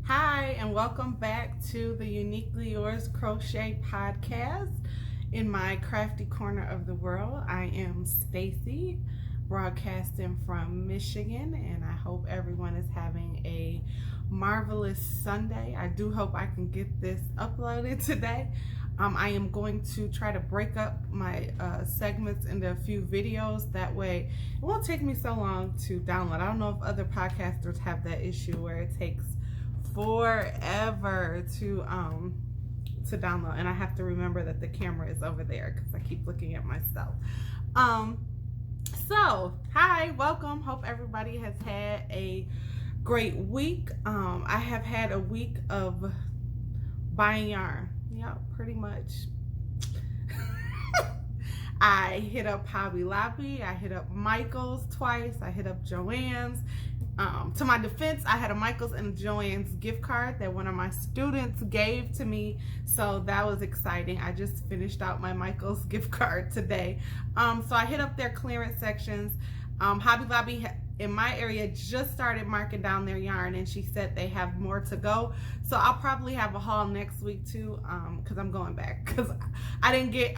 Hi, and welcome back to the Uniquely Yours Crochet Podcast. In my crafty corner of the world, I am Stacy, broadcasting from Michigan, and I hope everyone is having a marvelous Sunday. I do hope I can get this uploaded today. I am going to try to break up my segments into a few videos. That way, it won't take me so long to download. I don't know if other podcasters have that issue where it takes forever to download, and I have to remember that the camera is over there because I keep looking at myself. So hi, welcome. Hope everybody has had a great week. I have had a week of buying yarn. Yep, pretty much. I hit up Hobby Lobby, I hit up Michael's twice, I hit up Joann's. To my defense, I had a Michael's and a Joann's gift card that one of my students gave to me, so that was exciting. I just finished out my Michael's gift card today. So I hit up their clearance sections. Hobby Lobby in my area just started marking down their yarn, and she said they have more to go. So I'll probably have a haul next week too, because I'm going back because I didn't get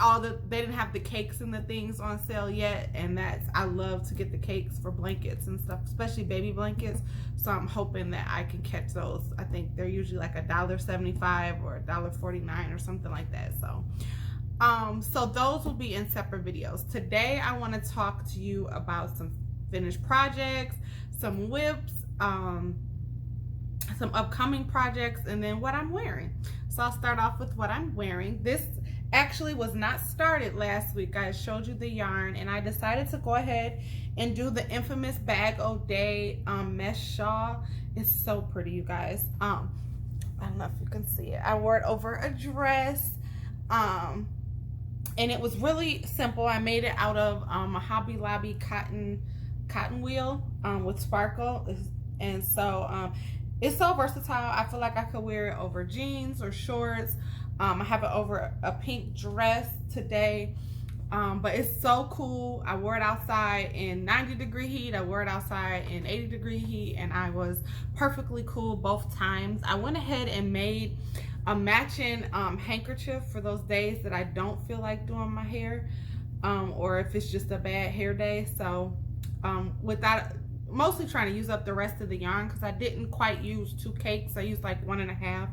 they didn't have the cakes and the things on sale yet, and I love to get the cakes for blankets and stuff, especially baby blankets. So I'm hoping that I can catch those. I think they're usually like $1.75 or $1.49 or something like that. So those will be in separate videos. Today I want to talk to you about some finished projects, some WIPs, some upcoming projects, and then what I'm wearing. So I'll start off with what I'm wearing. This actually was not started last week. I showed you the yarn, and I decided to go ahead and do the infamous Bag O' Day mesh shawl. It's so pretty, you guys. I don't know if you can see it. I wore it over a dress. And it was really simple. I made it out of a Hobby Lobby cotton wheel with sparkle, and so it's so versatile. I feel like I could wear it over jeans or shorts. I have it over a pink dress today, but it's so cool. I wore it outside in 90-degree heat. I wore it outside in 80-degree heat, and I was perfectly cool both times. I went ahead and made a matching handkerchief for those days that I don't feel like doing my hair, or if it's just a bad hair day. So without mostly trying to use up the rest of the yarn, because I didn't quite use 2 cakes. I used like 1.5.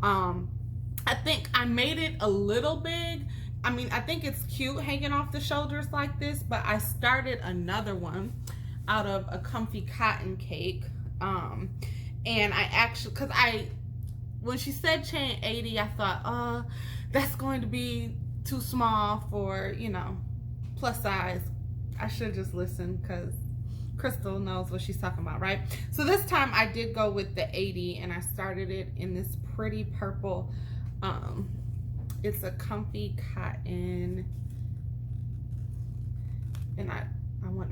I think I made it a little big. I mean, I think it's cute hanging off the shoulders like this, but I started another one out of a comfy cotton cake. And I actually, when she said chain 80, I thought, that's going to be too small for, plus size. I should just listen, because Crystal knows what she's talking about, right? So this time I did go with the 80, and I started it in this pretty purple. It's a comfy cotton, and I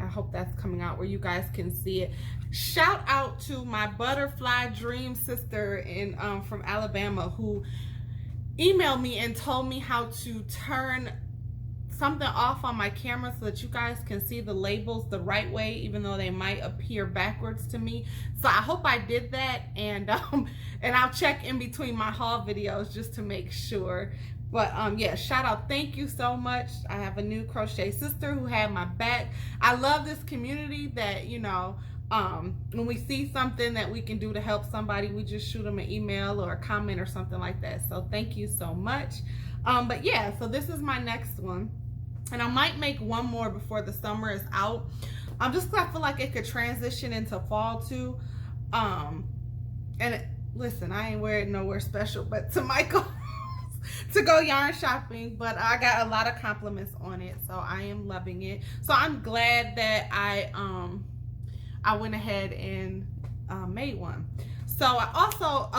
hope that's coming out where you guys can see it. Shout out to my butterfly dream sister from Alabama, who emailed me and told me how to turn something off on my camera so that you guys can see the labels the right way, even though they might appear backwards to me. So I hope I did that, and I'll check in between my haul videos just to make sure. But yeah, shout out, thank you so much. I have a new crochet sister who had my back. I love this community that, when we see something that we can do to help somebody, we just shoot them an email or a comment or something like that. So thank you so much. But yeah, so this is my next one, and I might make one more before the summer is out. Just because I feel like it could transition into fall too. Listen, I ain't wearing nowhere special but to Michael to go yarn shopping, but I got a lot of compliments on it, so I am loving it. So I'm glad that I went ahead and made one. So I also,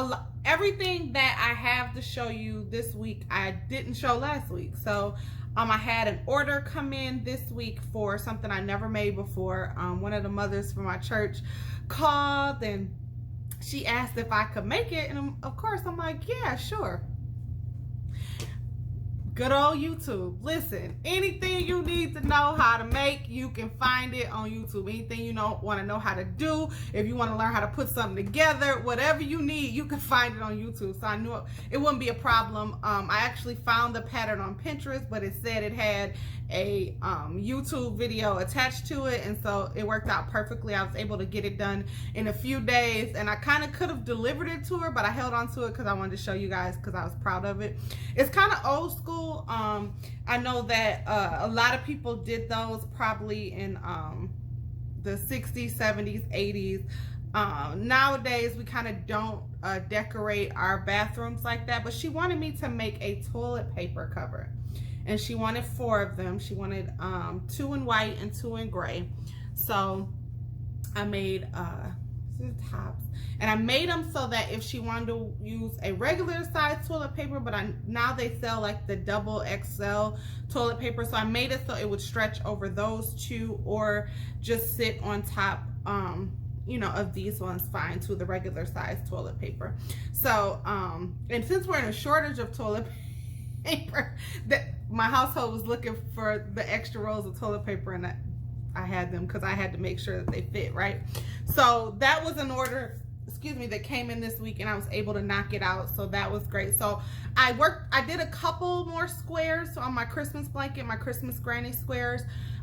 everything that I have to show you this week, I didn't show last week. So I had an order come in this week for something I never made before. One of the mothers from my church called, and she asked if I could make it, and of course I'm like, yeah, sure. Good old YouTube. Listen, anything you need to know how to make, you can find it on YouTube. Anything you want to know how to do, if you want to learn how to put something together, whatever you need, you can find it on YouTube. So I knew it wouldn't be a problem. I actually found the pattern on Pinterest, but it said it had a YouTube video attached to it, and so it worked out perfectly. I was able to get it done in a few days, and I kind of could have delivered it to her, but I held on to it because I wanted to show you guys because I was proud of it. It's kind of old school. I know that a lot of people did those probably in the 60s, 70s, 80s. Nowadays we kind of don't decorate our bathrooms like that, but she wanted me to make a toilet paper cover, and she wanted 4 of them. She wanted 2 in white and 2 in gray. So I made tops, and I made them so that if she wanted to use a regular size toilet paper, but now they sell like the double XL toilet paper, so I made it so it would stretch over those 2 or just sit on top you know, of these ones fine, to the regular size toilet paper. So and since we're in a shortage of toilet paper, that my household was looking for the extra rolls of toilet paper, and I had them because I had to make sure that they fit right. So that was an order, excuse me, that came in this week, and I was able to knock it out, so that was great. So I did a couple more squares on my Christmas blanket, my Christmas granny squares.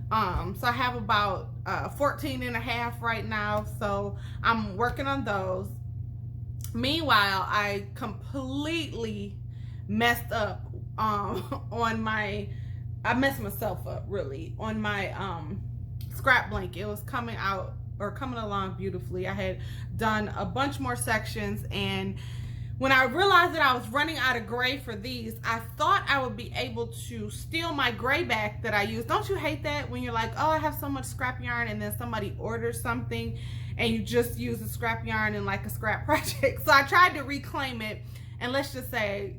So I have about 14 and a half right now, so I'm working on those. Meanwhile, I completely messed up on my, I messed myself up really on my scrap blanket. It was coming out, or coming along beautifully. I had done a bunch more sections, and when I realized that I was running out of gray for these, I thought I would be able to steal my gray back that I used. Don't you hate that when you're like, oh, I have so much scrap yarn, and then somebody orders something and you just use the scrap yarn in like a scrap project? So I tried to reclaim it, and let's just say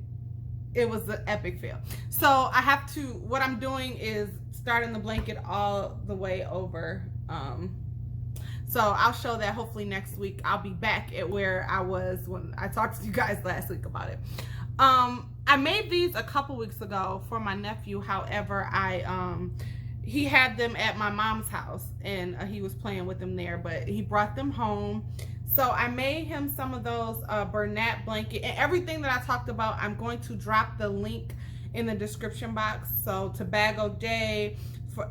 it was an epic fail. So I have to, what I'm doing is starting the blanket all the way over. So I'll show that hopefully next week. I'll be back at where I was when I talked to you guys last week about it. I made these a couple weeks ago for my nephew. However, he had them at my mom's house, and he was playing with them there, but he brought them home. So I made him some of those Bernat blanket, and everything that I talked about, I'm going to drop the link in the description box. So to Bag O' Day,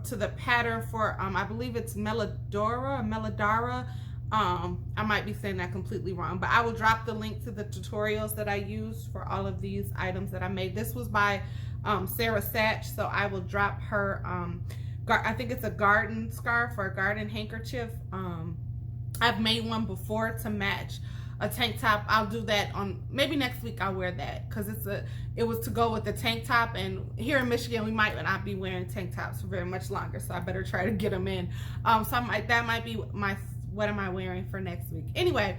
to the pattern for I believe it's Meladora. I might be saying that completely wrong, but I will drop the link to the tutorials that I used for all of these items that I made. This was by Sara, Sach, so I will drop her I think it's a garden scarf or a garden handkerchief. I've made one before to match a tank top. I'll do that on, maybe next week I'll wear that, because it was to go with the tank top, and here in Michigan we might not be wearing tank tops for very much longer, so I better try to get them in. So that might be my, what am I wearing for next week? Anyway,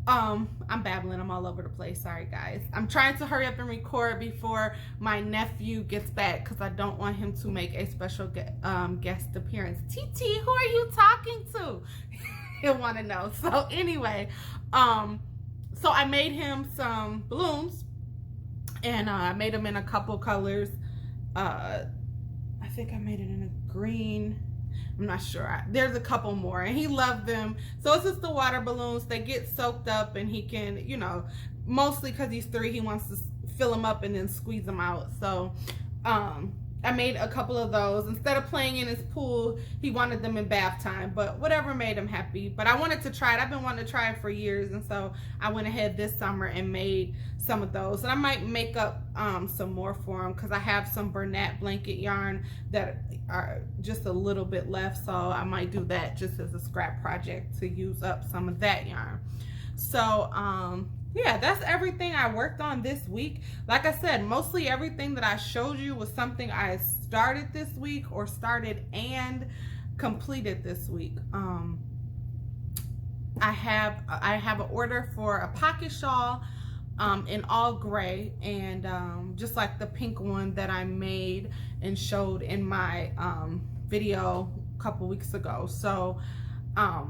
I'm babbling, I'm all over the place, sorry guys. I'm trying to hurry up and record before my nephew gets back, because I don't want him to make a special guest appearance. TT, who are you talking to? He'll want to know. So anyway, so I made him some balloons, and I made them in a couple colors. I think I made it in a green. I'm not sure. There's a couple more, and he loved them. So it's just the water balloons. They get soaked up, and he can, you know, mostly because he's 3, he wants to fill them up and then squeeze them out. So I made a couple of those. Instead of playing in his pool, he wanted them in bath time, but whatever made him happy. But I wanted to try it. I've been wanting to try it for years, and so I went ahead this summer and made some of those. And I might make up some more for him, because I have some Bernat blanket yarn that are just a little bit left, so I might do that just as a scrap project to use up some of that yarn. So yeah, that's everything I worked on this week. Like I said, mostly everything that I showed you was something I started this week, or started and completed this week. I have an order for a pocket shawl in all gray, and just like the pink one that I made and showed in my video a couple weeks ago. So I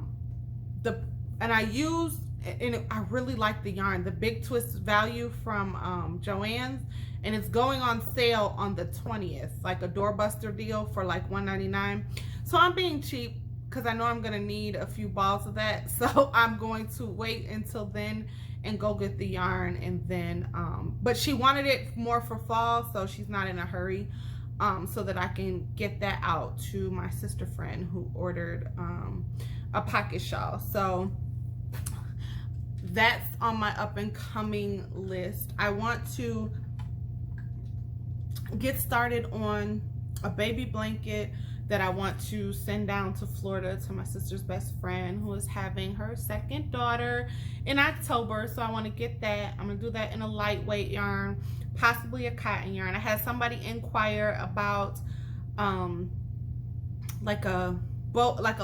used, and I really like the yarn, the Big Twist Value from Joann's, and it's going on sale on the 20th, like a doorbuster deal for like $1.99. So I'm being cheap because I know I'm gonna need a few balls of that. So I'm going to wait until then and go get the yarn, and then but she wanted it more for fall, so she's not in a hurry, so that I can get that out to my sister friend who ordered a pocket shawl. So that's on my up and coming list. I want to get started on a baby blanket that I want to send down to Florida to my sister's best friend who is having her second daughter in October. So I want to get that. I'm going to do that in a lightweight yarn, possibly a cotton yarn. I had somebody inquire about like a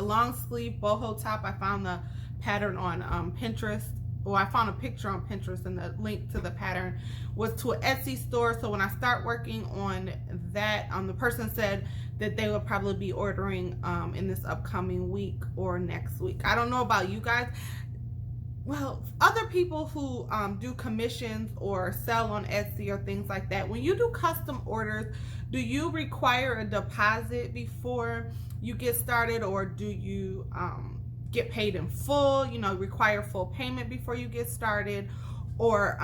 long sleeve boho top. I found the pattern on Pinterest. Well, I found a picture on Pinterest, and the link to the pattern was to an Etsy store. So when I start working on that, the person said that they will probably be ordering in this upcoming week or next week. I don't know about you guys. Well, other people who do commissions or sell on Etsy or things like that, when you do custom orders, do you require a deposit before you get started, or do you get paid in full, you know, require full payment before you get started? Or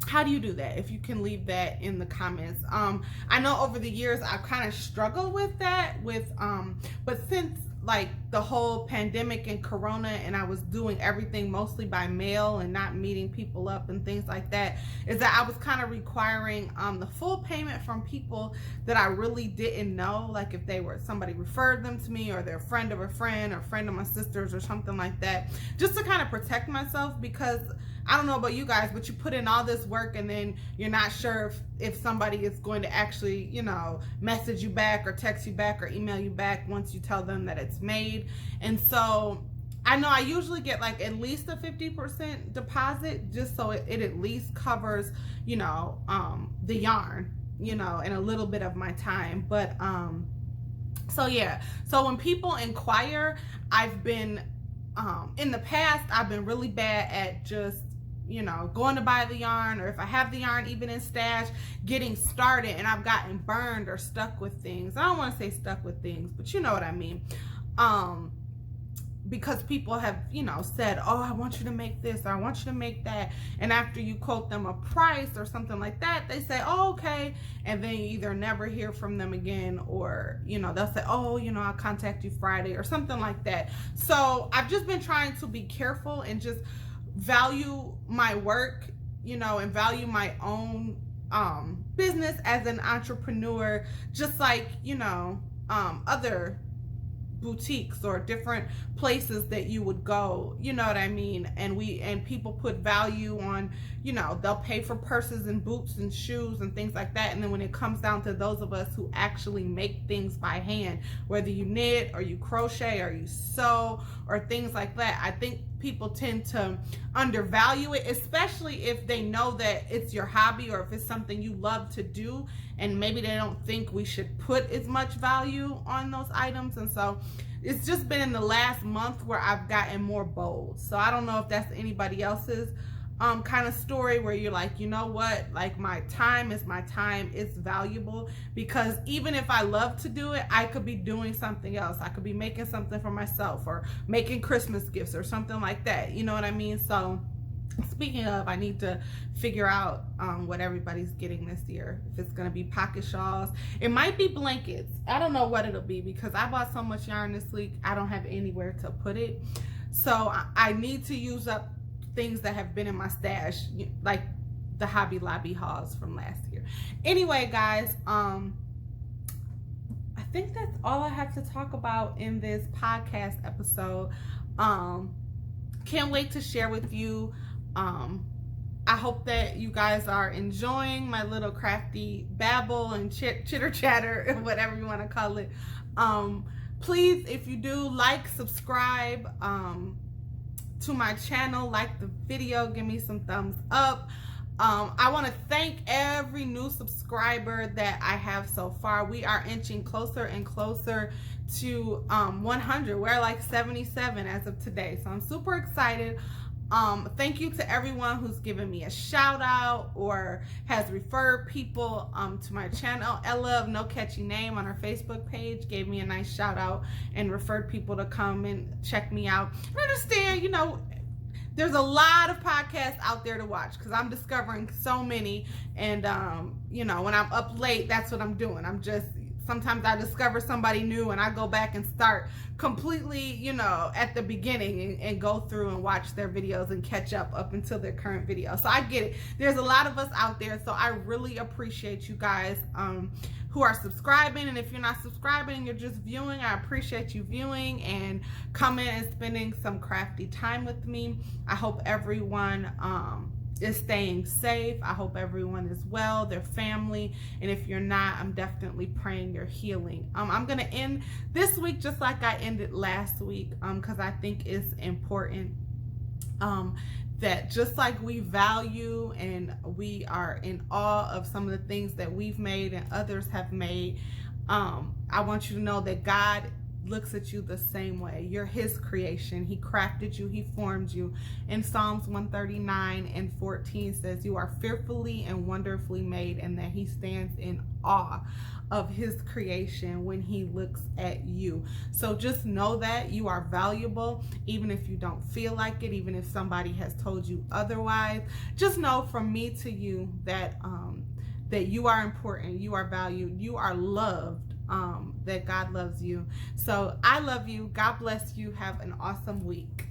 how do you do that? If you can leave that in the comments. I know over the years I've kind of struggled with that, but since like the whole pandemic and corona, and I was doing everything mostly by mail and not meeting people up and things like that, is that I was kind of requiring the full payment from people that I really didn't know, like if they were, somebody referred them to me, or they're a friend of a friend or friend of my sister's or something like that, just to kind of protect myself. Because I don't know about you guys, but you put in all this work and then you're not sure if somebody is going to actually, you know, message you back or text you back or email you back once you tell them that it's made. And so I know I usually get like at least a 50% deposit, just so it at least covers, you know, the yarn, you know, and a little bit of my time. But so yeah, so when people inquire, I've been in the past, I've been really bad at just, you know, going to buy the yarn, or if I have the yarn even in stash, getting started, and I've gotten burned or stuck with things. I don't want to say stuck with things, but you know what I mean. Because people have, you know, said, oh, I want you to make this, or I want you to make that, and after you quote them a price or something like that, they say, oh, okay, and then you either never hear from them again, or, you know, they'll say, oh, you know, I'll contact you Friday or something like that. So I've just been trying to be careful and just value my work, you know, and value my own business as an entrepreneur, just like, you know, other boutiques or different places that you would go, you know what I mean? And people put value on, you know, they'll pay for purses and boots and shoes and things like that. And then when it comes down to those of us who actually make things by hand, whether you knit or you crochet or you sew or things like that, I think people tend to undervalue it, especially if they know that it's your hobby, or if it's something you love to do, and maybe they don't think we should put as much value on those items. And so it's just been in the last month where I've gotten more bold. So I don't know if that's anybody else's kind of story, where you're like, you know what, like my time is my time, it's valuable, because even if I love to do it, I could be doing something else. I could be making something for myself, or making Christmas gifts or something like that, you know what I mean? So speaking of, I need to figure out what everybody's getting this year. If it's gonna be pocket shawls, it might be blankets, I don't know what it'll be, because I bought so much yarn this week, I don't have anywhere to put it. So I need to use up things that have been in my stash, like the Hobby Lobby hauls from last year. Anyway, guys, I think that's all I have to talk about in this podcast episode. Can't wait to share with you. I hope that you guys are enjoying my little crafty babble and chitter chatter, whatever you want to call it. Please, if you do, like, subscribe to my channel, like the video, give me some thumbs up. I want to thank every new subscriber that I have so far. We are inching closer and closer to 100. We're like 77 as of today, so I'm super excited. Thank you to everyone who's given me a shout out or has referred people to my channel. Ella of No Catchy Name on her Facebook page gave me a nice shout out and referred people to come and check me out. I understand, you know, there's a lot of podcasts out there to watch because I'm discovering so many, and you know, when I'm up late, that's what I'm doing. Sometimes I discover somebody new and I go back and start completely, you know, at the beginning and go through and watch their videos and catch up until their current video. So I get it. There's a lot of us out there. So I really appreciate you guys who are subscribing. And if you're not subscribing and you're just viewing, I appreciate you viewing and coming and spending some crafty time with me. I hope everyone is staying safe. I hope everyone is well, their family, and if you're not, I'm definitely praying you're healing. I'm gonna end this week just like I ended last week, because I think it's important that just like we value and we are in awe of some of the things that we've made and others have made, I want you to know that God looks at you the same way. You're his creation. He crafted you. He formed you. And Psalms 139:14 says you are fearfully and wonderfully made, and that he stands in awe of his creation when he looks at you. So just know that you are valuable, even if you don't feel like it, even if somebody has told you otherwise. Just know from me to you that that you are important, you are valued, you are loved, that God loves you. So I love you. God bless you. Have an awesome week.